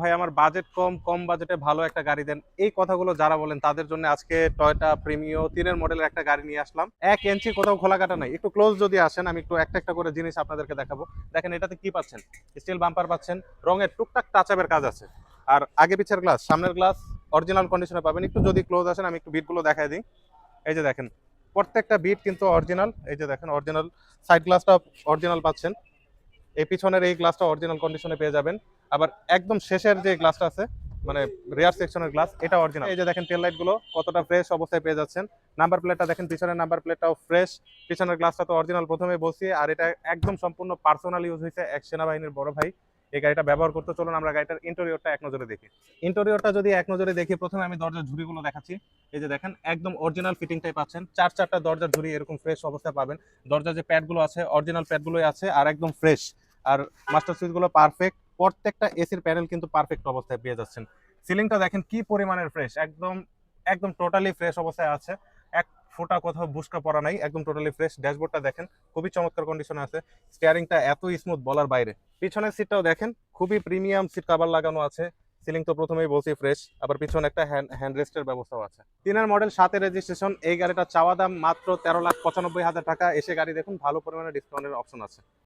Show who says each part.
Speaker 1: ভাই আমার বাজেট কম, কম বাজেটে ভালো একটা গাড়ি দেন। এই কথাগুলো যারা বলেন তাদের জন্য আজকে টয়োটা প্রিমিও 3 এর মডেলের একটা গাড়ি নিয়ে আসলাম। 1 ইঞ্চি কোথাও খোলা কাটা নাই। একটু ক্লোজ যদি আসেন আমি একটু একটা একটা করে জিনিস আপনাদেরকে দেখাবো। দেখেন এটাতে কি পাচ্ছেন? স্টিল বাম্পার পাচ্ছেন, রঙের টুকটাক টাচ আপের কাজ আছে। আর আগে পিছের গ্লাস, সামনের গ্লাস অরিজিনাল কন্ডিশনে পাবেন। একটু যদি ক্লোজ আসেন আমি একটু বিটগুলো দেখায় দিই। এই যে দেখেন প্রত্যেকটা বিট কিন্তু অরিজিনাল। এই যে দেখেন অরিজিনাল সাইড গ্লাসটা অরিজিনাল পাচ্ছেন। এই পিছনের এই গ্লাসটা অরিজিনাল কন্ডিশনে পেয়ে যাবেন। আবার একদম শেষের যে গ্লাসটা আছে মানে রেয়ার সেকশনের গ্লাস এটা অরিজিনাল। এই যে দেখেন টেল লাইট গুলো কতটা ফ্রেশ অবস্থায় পেয়ে যাচ্ছেন। নাম্বার প্লেটটা দেখেন, পিছনের নাম্বার প্লেটটাও ফ্রেশ। পিছনের গ্লাসটা তো অরিজিনাল প্রথমে বলছি। আর এটা একদম সম্পূর্ণ পার্সোনাল ইউজ হয়েছে এক সেনাবাহিনীর বড় ভাই এই গাড়িটা ব্যবহার করতে। চলুন আমরা গাড়িটার ইন্টেরিয়রটা এক নজরে দেখি। ইন্টেরিয়রটা যদি এক নজরে দেখি, প্রথমে আমি দরজার ঝুড়িগুলো দেখাচ্ছি। এই যে দেখেন একদম অরিজিনাল ফিটিংটাই পাচ্ছেন। চারটা দরজার ঝুড়ি এরকম ফ্রেশ অবস্থায় পাবেন। দরজার যে প্যাডগুলো আছে অরিজিনাল প্যাডগুলোই আছে আর একদম ফ্রেশ। আর মাস্টার সুইচ গুলো পারফেক্ট। প্রত্যেকটা এসির প্যানেল কিন্তু পারফেক্ট অবস্থায় পেয়ে যাচ্ছেন। সিলিংটা দেখেন কি পরিমাণের ফ্রেশ, একদম একদম টোটালি ফ্রেশ অবস্থায় আছে। এক ফোঁটা কোথাও বুশকা পড়া নাই, একদম টোটালি ফ্রেশ। ড্যাশবোর্ডটা দেখেন খুবই চমৎকার কন্ডিশনে আছে। স্টিয়ারিংটা এত স্মুথ বলার বাইরে। পিছনের সিটটাও দেখেন খুবই প্রিমিয়াম সিট কভার লাগানো আছে। সিলিং তো প্রথমেই বলছি ফ্রেশ। আবার পিছনে একটা হ্যান্ড রেস্টের ব্যবস্থাও আছে। 3 মডেল 7 রেজিস্ট্রেশন। এই গাড়িটা চাওয়া দাম মাত্র 13,95,000 টাকা। এসে গাড়ি দেখুন, ভালো পরিমাণে ডিসকাউন্টের অপশন আছে।